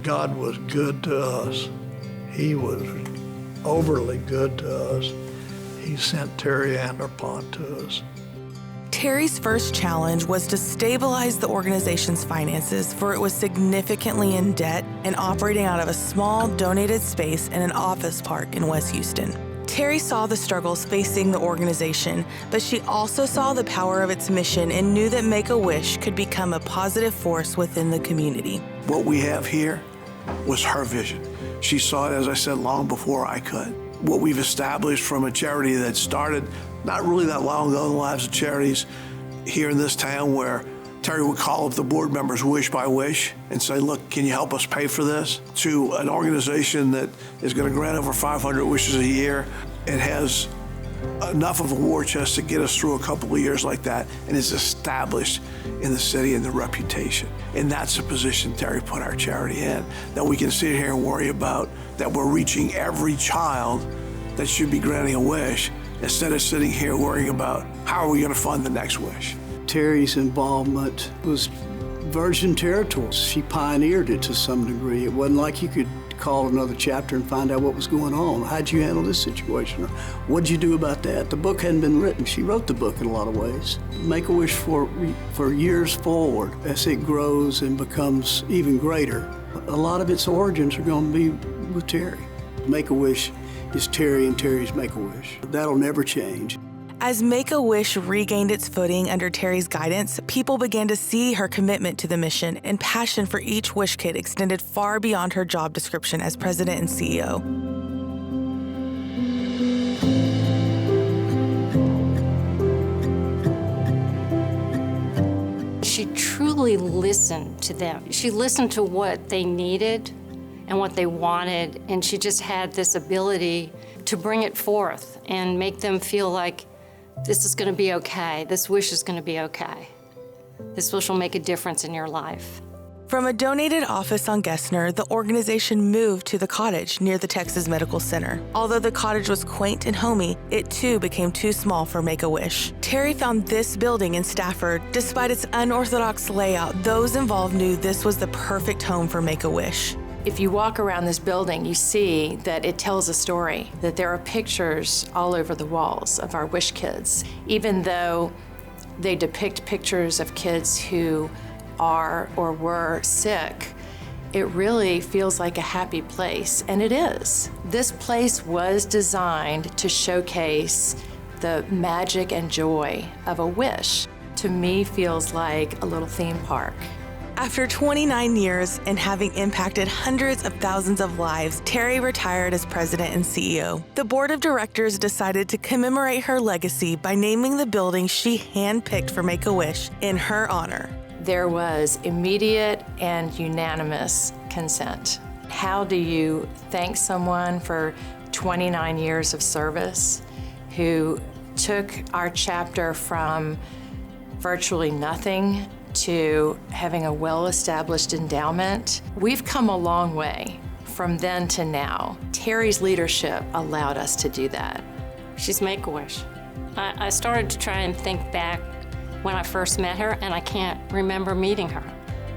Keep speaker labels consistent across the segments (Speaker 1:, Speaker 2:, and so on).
Speaker 1: God was good to us. He was overly good to us. He sent Terry Andrepont to us.
Speaker 2: Terry's first challenge was to stabilize the organization's finances, for it was significantly in debt and operating out of a small donated space in an office park in West Houston. Terry saw the struggles facing the organization, but she also saw the power of its mission and knew that Make-A-Wish could become a positive force within the community.
Speaker 3: What we have here was her vision. She saw it, as I said, long before I could. What we've established from a charity that started not really that long ago in the lives of charities here in this town, where Terry would call up the board members wish by wish and say, look, can you help us pay for this? To an organization that is going to grant over 500 wishes a year. It has enough of a war chest to get us through a couple of years like that, and is established in the city and the reputation. And that's the position Terry put our charity in, that we can sit here and worry about that we're reaching every child that should be granting a wish, instead of sitting here worrying about how are we going to fund the next wish.
Speaker 4: Terry's involvement was virgin territory. She pioneered it to some degree. It wasn't like you could call another chapter and find out what was going on. How'd you handle this situation? Or what'd you do about that? The book hadn't been written. She wrote the book in a lot of ways. Make-A-Wish for years forward, as it grows and becomes even greater, a lot of its origins are going to be with Terry. Make-A-Wish is Terry and Terry's Make-A-Wish. That'll never change.
Speaker 2: As Make-A-Wish regained its footing under Terry's guidance, people began to see her commitment to the mission and passion for each wish kid extended far beyond her job description as president and CEO.
Speaker 5: She truly listened to them. She listened to what they needed and what they wanted, and she just had this ability to bring it forth and make them feel like this is going to be okay. This wish is going to be okay. This wish will make a difference in your life.
Speaker 2: From a donated office on Gessner, the organization moved to the cottage near the Texas Medical Center. Although the cottage was quaint and homey, it too became too small for Make-A-Wish. Terry found this building in Stafford. Despite its unorthodox layout, those involved knew this was the perfect home for Make-A-Wish.
Speaker 6: If you walk around this building, you see that it tells a story, that there are pictures all over the walls of our wish kids. Even though they depict pictures of kids who are or were sick, it really feels like a happy place, and it is. This place was designed to showcase the magic and joy of a wish. To me, feels like a little theme park.
Speaker 2: After 29 years and having impacted hundreds of thousands of lives, Terry retired as president and CEO. The board of directors decided to commemorate her legacy by naming the building she handpicked for Make-A-Wish in her honor.
Speaker 6: There was immediate and unanimous consent. How do you thank someone for 29 years of service who took our chapter from virtually nothing to having a well-established endowment? We've come a long way from then to now. Terry's leadership allowed us to do that.
Speaker 5: She's Make-A-Wish. I started to try and think back when I first met her, and I can't remember meeting her.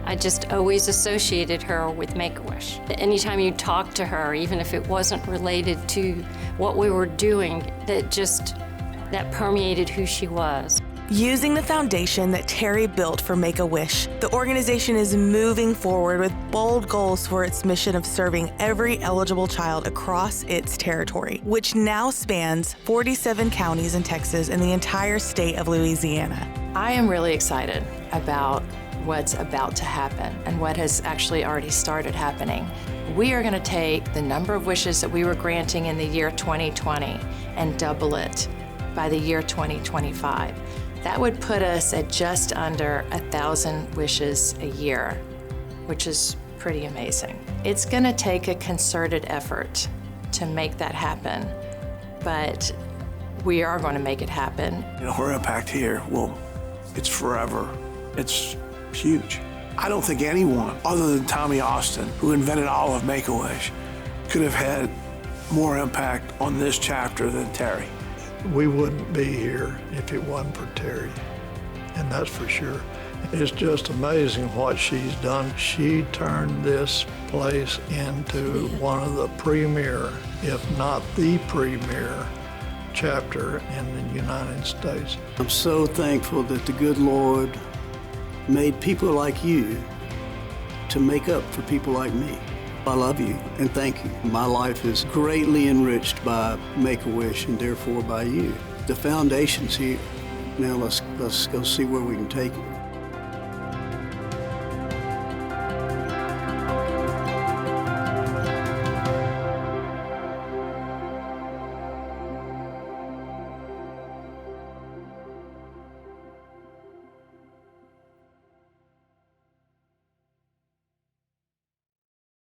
Speaker 5: I just always associated her with Make-A-Wish. Anytime you talked to her, even if it wasn't related to what we were doing, that permeated who she was.
Speaker 2: Using the foundation that Terry built for Make-A-Wish, the organization is moving forward with bold goals for its mission of serving every eligible child across its territory, which now spans 47 counties in Texas and the entire state of Louisiana.
Speaker 6: I am really excited about what's about to happen and what has actually already started happening. We are going to take the number of wishes that we were granting in the year 2020 and double it by the year 2025. That would put us at just under 1,000 wishes a year, which is pretty amazing. It's going to take a concerted effort to make that happen, but we are going to make it happen.
Speaker 3: Her impact here, it's forever. It's huge. I don't think anyone other than Tommy Austin, who invented all of Make-A-Wish, could have had more impact on this chapter than Terry.
Speaker 1: We wouldn't be here if it wasn't for Terry, and that's for sure. It's just amazing what she's done. She turned this place into one of the premier, if not the premier, chapter in the United States.
Speaker 4: I'm so thankful that the good Lord made people like you to make up for people like me. I love you and thank you. My life is greatly enriched by Make-A-Wish and therefore by you. The foundation's here. Now let's go see where we can take it.